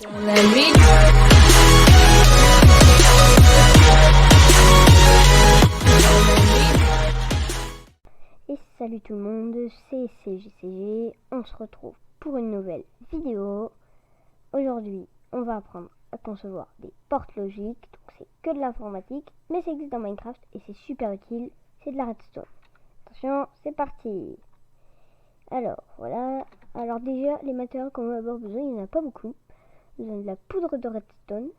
Et salut tout le monde, c'est CGCG, on se retrouve pour une nouvelle vidéo. Aujourd'hui, on va apprendre à concevoir des portes logiques, donc c'est que de l'informatique, mais ça existe dans Minecraft et c'est super utile, c'est de la redstone. Attention, c'est parti. Alors, voilà. Alors déjà, les matériaux qu'on va avoir besoin, il n'y en a pas beaucoup. Nous avons de la poudre de redstone,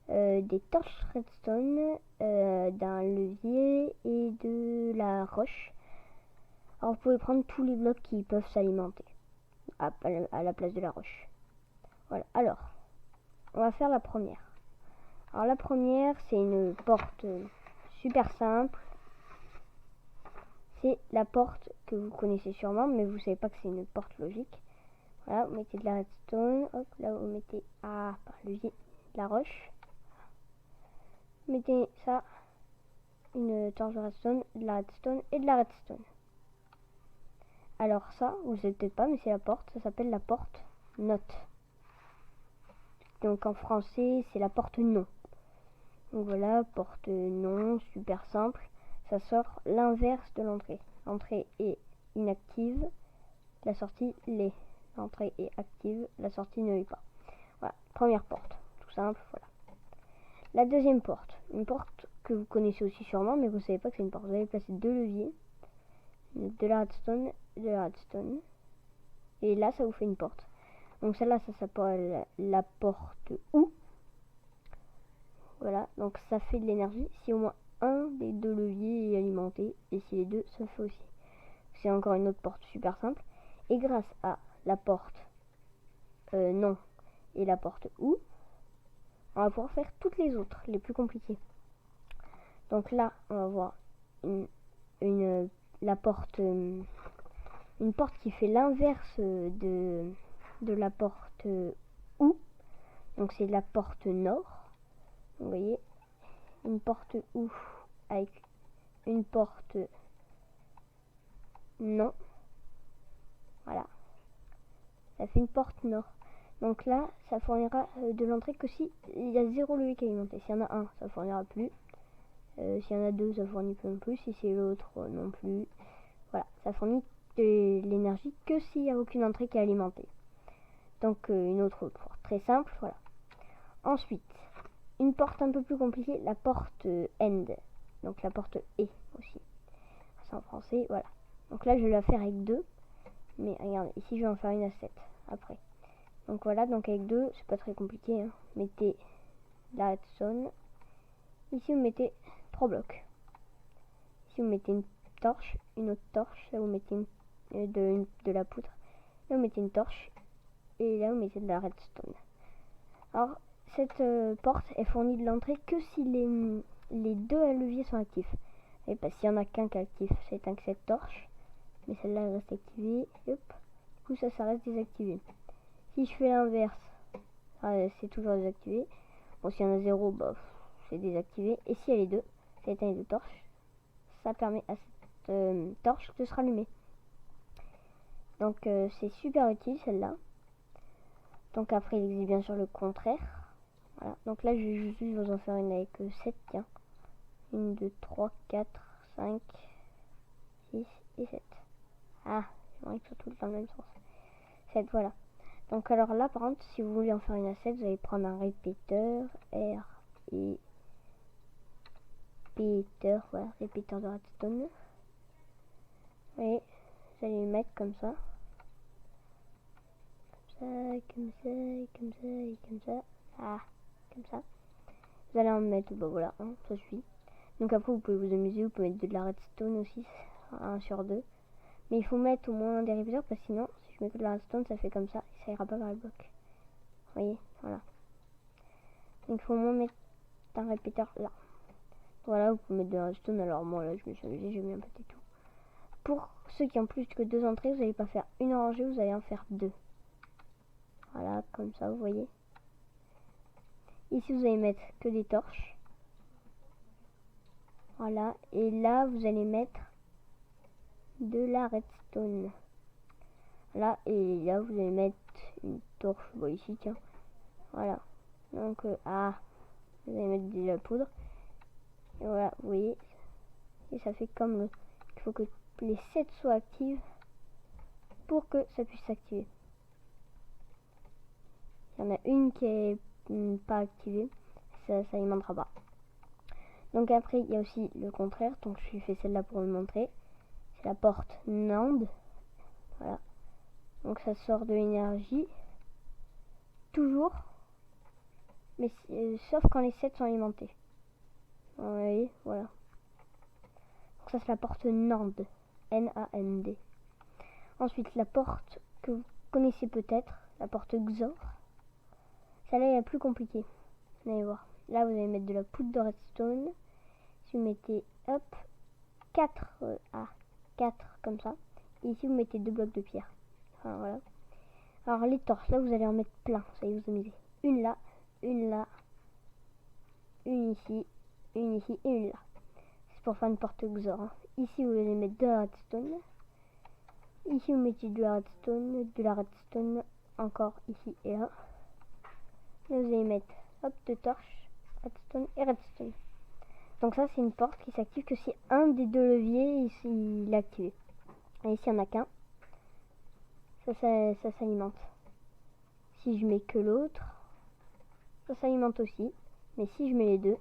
des torches redstone, d'un levier et de la roche. Alors vous pouvez prendre tous les blocs qui peuvent s'alimenter à la place de la roche. Voilà, alors, on va faire la première. Alors la première, c'est une porte super simple. C'est la porte que vous connaissez sûrement, mais vous savez pas que c'est une porte logique. Voilà, vous mettez de la redstone, hop, là vous mettez par levier de la roche. Vous mettez ça, une torche de redstone, de la redstone et de la redstone. Alors ça, vous savez peut-être pas, mais c'est la porte, ça s'appelle la porte note. Donc en français, c'est la porte non. Donc voilà, porte non, super simple. Ça sort l'inverse de l'entrée. L'entrée est inactive, la sortie l'est. L'entrée est active, la sortie ne l'est pas. Voilà, première porte, tout simple, voilà. La deuxième porte, une porte que vous connaissez aussi sûrement, mais vous savez pas que c'est une porte. Vous allez placer deux leviers, de la redstone, et là ça vous fait une porte. Donc celle-là, ça s'appelle la porte OU. Voilà, donc ça fait de l'énergie si au moins un des deux leviers est alimenté, et si les deux, ça fait aussi. C'est encore une autre porte super simple. Et grâce à la porte non et la porte OU, on va pouvoir faire toutes les autres, les plus compliquées. Donc là, on va voir la porte, une porte qui fait l'inverse de la porte OU. Donc c'est la porte nord. Vous voyez, une porte OU avec une porte non. Voilà, ça fait une porte nord. Donc là, ça fournira de l'entrée que si il y a 0 levier qui est alimenté. S'il y en a un, ça fournira plus. S'il y en a deux, ça fournit plus non plus. Si c'est l'autre, non plus. Voilà, ça fournit de l'énergie que s'il n'y a aucune entrée qui est alimentée. Donc une autre porte très simple, voilà. Ensuite, une porte un peu plus compliquée, la porte end. Donc la porte E aussi. C'est en français, voilà. Donc là, je vais la faire avec deux. Mais regarde, ici, je vais en faire une à 7 après. Donc voilà, donc avec deux, c'est pas très compliqué. Hein. Mettez la redstone. Ici, vous mettez 3 blocs. Ici, vous mettez une torche, une autre torche. Là, vous mettez de la poudre. Là, vous mettez une torche. Et là, vous mettez de la redstone. Alors, cette porte est fournie de l'entrée que si les deux leviers sont actifs. Et parce qu'il n'y en a qu'un qui est actif, c'est que cette torche. Mais celle-là, elle reste activée. Hop. Du coup, ça reste désactivé. Si je fais l'inverse, c'est toujours désactivé. Bon, s'il y en a 0, bah, c'est désactivé. Et si elle est 2, ça éteint les deux torches. Ça permet à cette torche de se rallumer. Donc, c'est super utile celle-là. Donc, après, il existe bien sûr le contraire. Voilà. Donc là, je vais juste vous en faire une avec 7. Tiens. 1, 2, 3, 4, 5, 6 et 7. Ah, j'aimerais que ce soit tout le temps dans le même sens. 7, voilà. Donc alors là, par contre, si vous voulez en faire une à 7, vous allez prendre un répéteur, R-E-P-E-T-E-R, voilà, répéteur de redstone. Et vous allez le mettre comme ça. Comme ça, comme ça, et comme ça. Ah, comme ça. Vous allez en mettre, bah voilà, hein, ça suffit. Donc après, vous pouvez vous amuser, vous pouvez mettre de la redstone aussi, 1 sur 2. Mais il faut mettre au moins des répéteurs, parce que sinon, si je mets que de la redstone, ça fait comme ça, et ça ira pas vers le bloc. Vous voyez, voilà. Donc il faut au moins mettre un répéteur là. Voilà, vous pouvez mettre de la redstone. Alors moi là, je me suis amusé, j'ai mis un petit tout. Pour ceux qui ont plus que 2 entrées, vous n'allez pas faire une rangée, vous allez en faire 2. Voilà, comme ça, vous voyez. Ici, vous allez mettre que des torches. Voilà, et là, vous allez mettre de la redstone. Là, et là, vous allez mettre une torche, bon, ici, tiens. Voilà. Donc, vous allez mettre de la poudre. Et voilà, vous voyez. Et ça fait comme le... Il faut que les 7 soient actives pour que ça puisse s'activer. Il y en a une qui est pas activée. Ça alimentera pas. Donc après, il y a aussi le contraire. Donc je fais celle-là pour vous montrer. C'est la porte NAND. Voilà. Donc ça sort de l'énergie. Toujours. Mais sauf quand les 7 sont alimentés. Vous voyez, voilà. Donc ça c'est la porte NAND. N-A-N-D. Ensuite la porte que vous connaissez peut-être. La porte XOR. Celle-là est la plus compliquée. Vous allez voir. Là vous allez mettre de la poudre de redstone. Si vous mettez hop 4 comme ça. Et ici vous mettez 2 blocs de pierre. Enfin voilà. Alors les torches là vous allez en mettre plein. Ça y est, vous amusez. Une là, une ici, une ici et une là. C'est pour faire une porte XOR. Hein. Ici vous allez mettre de la redstone. Ici vous mettez de la redstone encore ici et là. Là vous allez mettre hop 2 torches, redstone et redstone. Donc ça c'est une porte qui s'active que si un des 2 leviers ici il est activé. Et ici il n'y en a qu'un. Ça s'alimente. Si je mets que l'autre, ça s'alimente aussi. Mais si je mets les deux,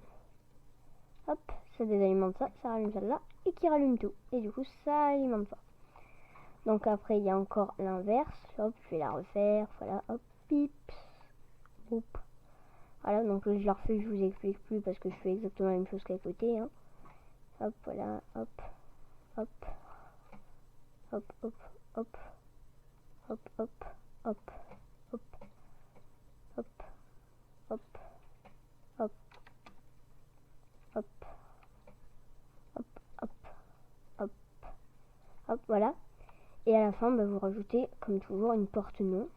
hop, ça désalimente ça, ça rallume celle-là et qui rallume tout. Et du coup ça alimente ça. Donc après il y a encore l'inverse. Hop, je vais la refaire. Voilà, hop, pips. Hop. Voilà, donc je la refais, je vous explique plus parce que je fais exactement la même chose qu'à côté. Hein. Hop, voilà, hop, hop, hop, hop, hop, hop, hop, hop, hop, hop, hop, hop, hop, hop, hop, hop, hop, voilà. Et à la fin, vous rajoutez, comme toujours, une porte non.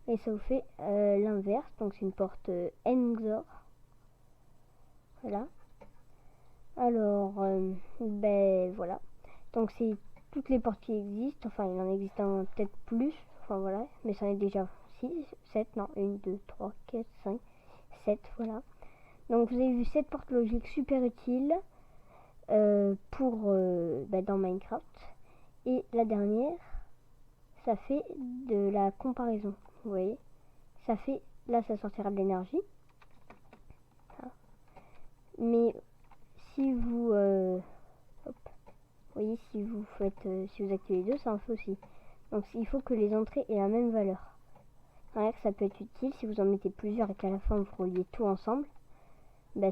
Et ça vous fait l'inverse. Donc c'est une porte NXOR. Voilà. Alors, voilà. Donc c'est toutes les portes qui existent. Enfin, il en existe peut-être plus. Enfin voilà. Mais ça en est déjà 6, 7, non, 1, 2, 3, 4, 5, 7, voilà. Donc vous avez vu cette porte logique super utile pour dans Minecraft. Et la dernière, ça fait de la comparaison. Vous voyez, ça fait, là ça sortira de l'énergie. Mais si vous, voyez, si vous faites, si vous activez les deux, ça en fait aussi. Donc il faut que les entrées aient la même valeur. Ça peut être utile si vous en mettez plusieurs et qu'à la fin vous reliez tout ensemble.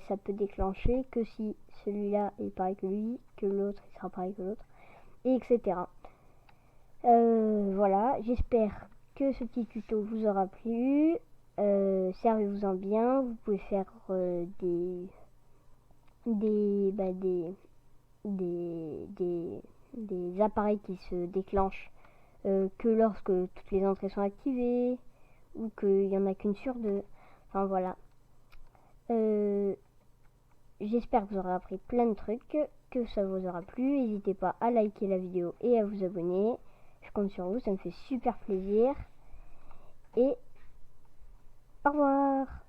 Ça peut déclencher que si celui-là est pareil que lui, que l'autre il sera pareil que l'autre, et etc. Voilà, j'espère que ce petit tuto vous aura plu. Servez-vous-en bien. Vous pouvez faire des appareils qui se déclenchent que lorsque toutes les entrées sont activées, ou qu'il n'y en a qu'une sur deux. Enfin voilà. J'espère que vous aurez appris plein de trucs, que ça vous aura plu. N'hésitez pas à liker la vidéo et à vous abonner. Je compte sur vous, ça me fait super plaisir. Et au revoir.